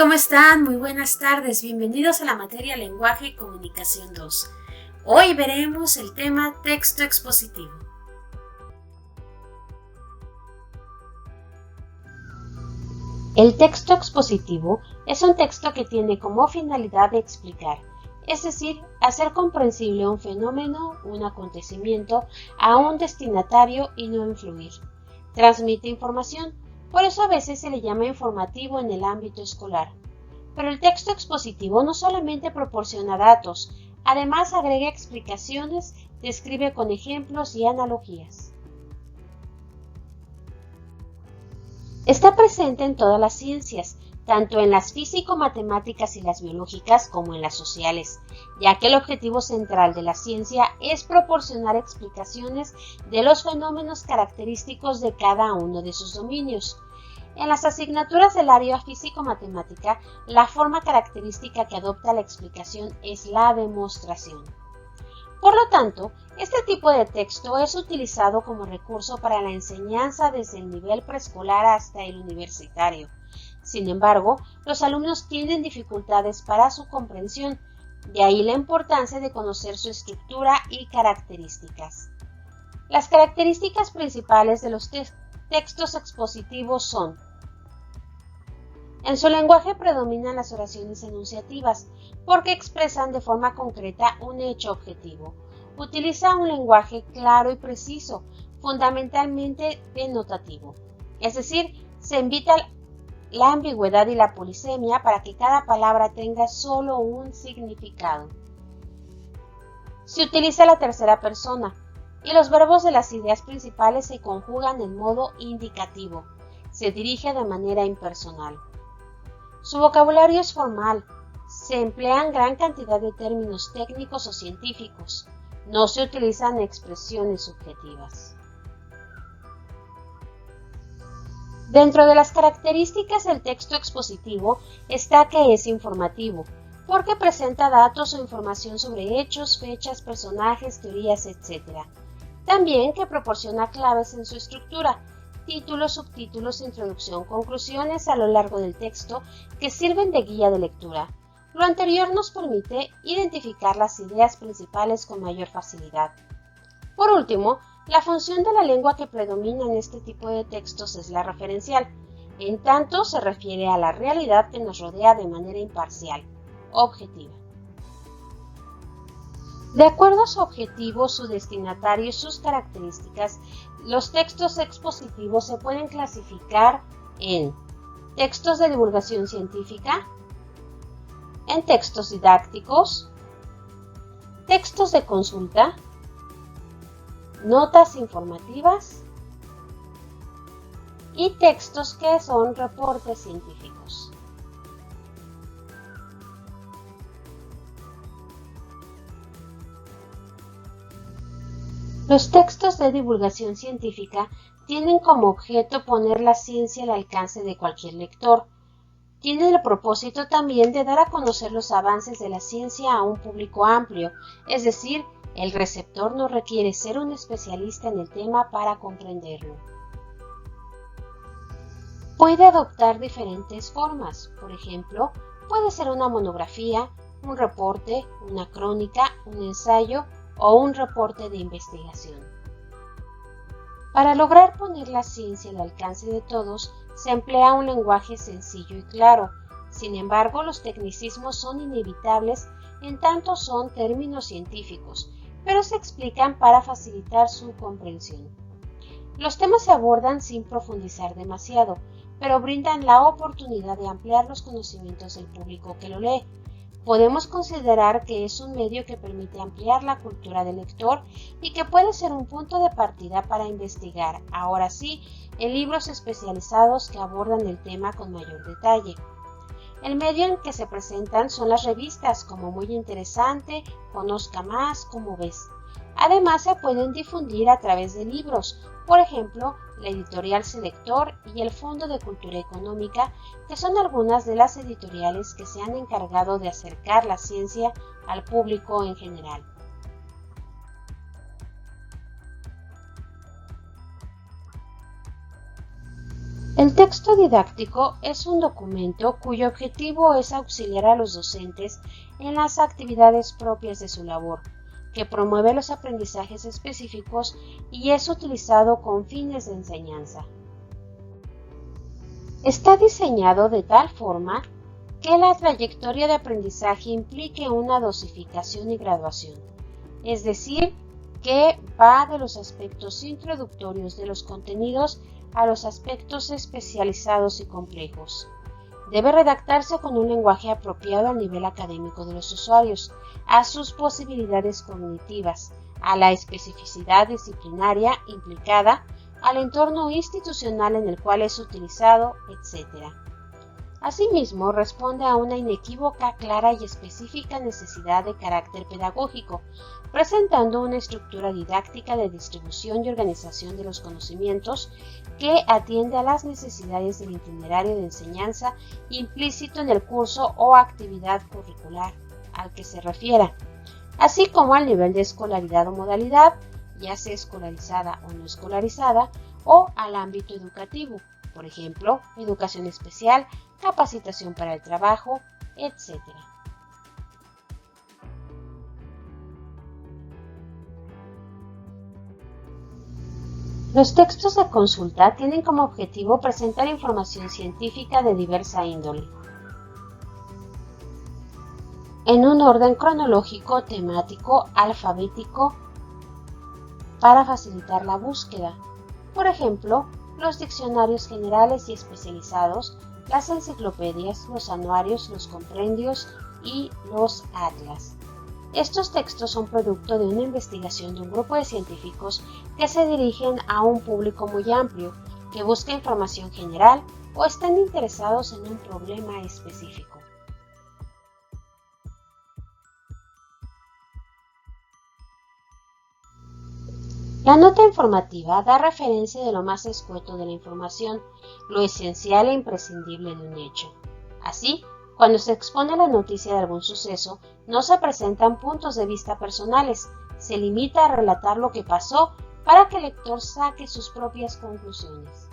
¿cómo están? Muy buenas tardes. Bienvenidos a la materia Lenguaje y Comunicación 2. Hoy veremos el tema texto expositivo. El texto expositivo es un texto que tiene como finalidad de explicar, es decir, hacer comprensible un fenómeno, un acontecimiento, a un destinatario y no influir. Transmite información, por eso a veces se le llama informativo en el ámbito escolar. Pero el texto expositivo no solamente proporciona datos, además agrega explicaciones, describe con ejemplos y analogías. Está presente en todas las ciencias, tanto en las físico-matemáticas y las biológicas como en las sociales, ya que el objetivo central de la ciencia es proporcionar explicaciones de los fenómenos característicos de cada uno de sus dominios. En las asignaturas del área físico-matemática, la forma característica que adopta la explicación es la demostración. Por lo tanto, este tipo de texto es utilizado como recurso para la enseñanza desde el nivel preescolar hasta el universitario. Sin embargo, los alumnos tienen dificultades para su comprensión, de ahí la importancia de conocer su estructura y características. Las características principales de los textos expositivos son: en su lenguaje predominan las oraciones enunciativas, porque expresan de forma concreta un hecho objetivo. Utiliza un lenguaje claro y preciso, fundamentalmente denotativo. Es decir, se evita la ambigüedad y la polisemia para que cada palabra tenga solo un significado. Se utiliza la tercera persona, y los verbos de las ideas principales se conjugan en modo indicativo. Se dirige de manera impersonal. Su vocabulario es formal, se emplean gran cantidad de términos técnicos o científicos, no se utilizan expresiones subjetivas. Dentro de las características del texto expositivo está que es informativo, porque presenta datos o información sobre hechos, fechas, personajes, teorías, etc. También que proporciona claves en su estructura, títulos, subtítulos, introducción, conclusiones a lo largo del texto que sirven de guía de lectura. Lo anterior nos permite identificar las ideas principales con mayor facilidad. Por último, la función de la lengua que predomina en este tipo de textos es la referencial, en tanto se refiere a la realidad que nos rodea de manera imparcial, objetiva. De acuerdo a su objetivo, su destinatario y sus características, los textos expositivos se pueden clasificar en textos de divulgación científica, en textos didácticos, textos de consulta, notas informativas y textos que son reportes científicos. Los textos de divulgación científica tienen como objeto poner la ciencia al alcance de cualquier lector. Tienen el propósito también de dar a conocer los avances de la ciencia a un público amplio, es decir, el receptor no requiere ser un especialista en el tema para comprenderlo. Puede adoptar diferentes formas, por ejemplo, puede ser una monografía, un reporte, una crónica, un ensayo o un reporte de investigación. Para lograr poner la ciencia al alcance de todos, se emplea un lenguaje sencillo y claro. Sin embargo, los tecnicismos son inevitables en tanto son términos científicos, pero se explican para facilitar su comprensión. Los temas se abordan sin profundizar demasiado, pero brindan la oportunidad de ampliar los conocimientos del público que lo lee. Podemos considerar que es un medio que permite ampliar la cultura del lector y que puede ser un punto de partida para investigar, ahora sí, en libros especializados que abordan el tema con mayor detalle. El medio en que se presentan son las revistas como Muy Interesante, Conozca Más, Como Ves. Además se pueden difundir a través de libros, por ejemplo, la editorial Selector y el Fondo de Cultura Económica, que son algunas de las editoriales que se han encargado de acercar la ciencia al público en general. El texto didáctico es un documento cuyo objetivo es auxiliar a los docentes en las actividades propias de su labor, que promueve los aprendizajes específicos y es utilizado con fines de enseñanza. Está diseñado de tal forma que la trayectoria de aprendizaje implique una dosificación y graduación, es decir, que va de los aspectos introductorios de los contenidos a los aspectos especializados y complejos. Debe redactarse con un lenguaje apropiado al nivel académico de los usuarios, a sus posibilidades cognitivas, a la especificidad disciplinaria implicada, al entorno institucional en el cual es utilizado, etc. Asimismo, responde a una inequívoca, clara y específica necesidad de carácter pedagógico, presentando una estructura didáctica de distribución y organización de los conocimientos que atiende a las necesidades del itinerario de enseñanza implícito en el curso o actividad curricular al que se refiera, así como al nivel de escolaridad o modalidad, ya sea escolarizada o no escolarizada, o al ámbito educativo, por ejemplo, educación especial, capacitación para el trabajo, etc. Los textos de consulta tienen como objetivo presentar información científica de diversa índole, en un orden cronológico, temático, alfabético, para facilitar la búsqueda. Por ejemplo, los diccionarios generales y especializados, las enciclopedias, los anuarios, los compendios y los atlas. Estos textos son producto de una investigación de un grupo de científicos que se dirigen a un público muy amplio, que busca información general o están interesados en un problema específico. La nota informativa da referencia de lo más escueto de la información, lo esencial e imprescindible de un hecho. Así, cuando se expone la noticia de algún suceso, no se presentan puntos de vista personales, se limita a relatar lo que pasó para que el lector saque sus propias conclusiones.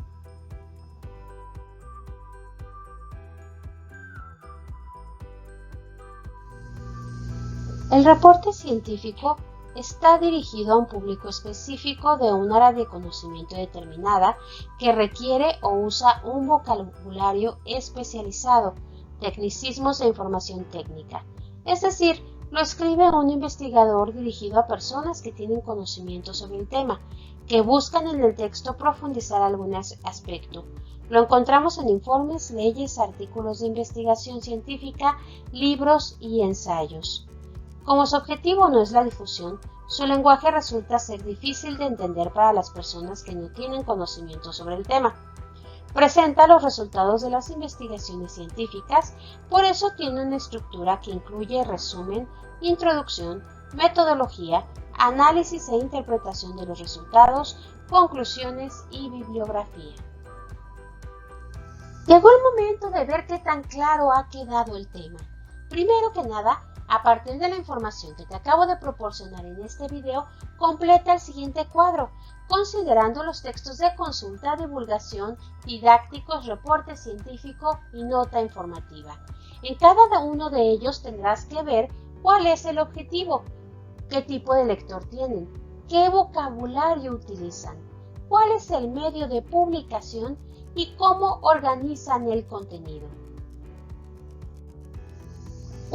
El reporte científico está dirigido a un público específico de un área de conocimiento determinada que requiere o usa un vocabulario especializado, tecnicismos de información técnica. Es decir, lo escribe un investigador dirigido a personas que tienen conocimiento sobre el tema, que buscan en el texto profundizar algún aspecto. Lo encontramos en informes, leyes, artículos de investigación científica, libros y ensayos. Como su objetivo no es la difusión, su lenguaje resulta ser difícil de entender para las personas que no tienen conocimiento sobre el tema. Presenta los resultados de las investigaciones científicas, por eso tiene una estructura que incluye resumen, introducción, metodología, análisis e interpretación de los resultados, conclusiones y bibliografía. Llegó el momento de ver qué tan claro ha quedado el tema. Primero que nada, a partir de la información que te acabo de proporcionar en este video, completa el siguiente cuadro, considerando los textos de consulta, divulgación, didácticos, reporte científico y nota informativa. En cada uno de ellos tendrás que ver cuál es el objetivo, qué tipo de lector tienen, qué vocabulario utilizan, cuál es el medio de publicación y cómo organizan el contenido.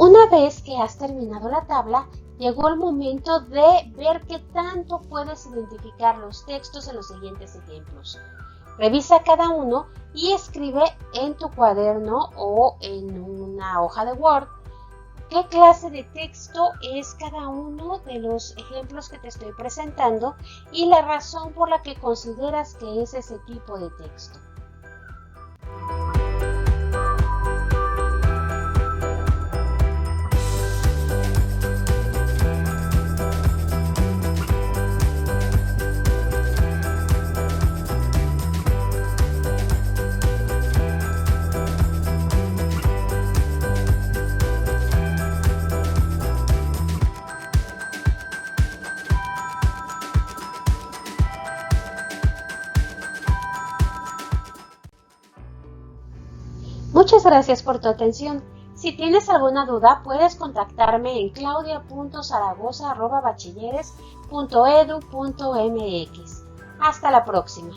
Una vez que has terminado la tabla, llegó el momento de ver qué tanto puedes identificar los textos en los siguientes ejemplos. Revisa cada uno y escribe en tu cuaderno o en una hoja de Word qué clase de texto es cada uno de los ejemplos que te estoy presentando y la razón por la que consideras que es ese tipo de texto. Muchas gracias por tu atención. Si tienes alguna duda, puedes contactarme en claudia.zaragoza@bachilleres.edu.mx. Hasta la próxima.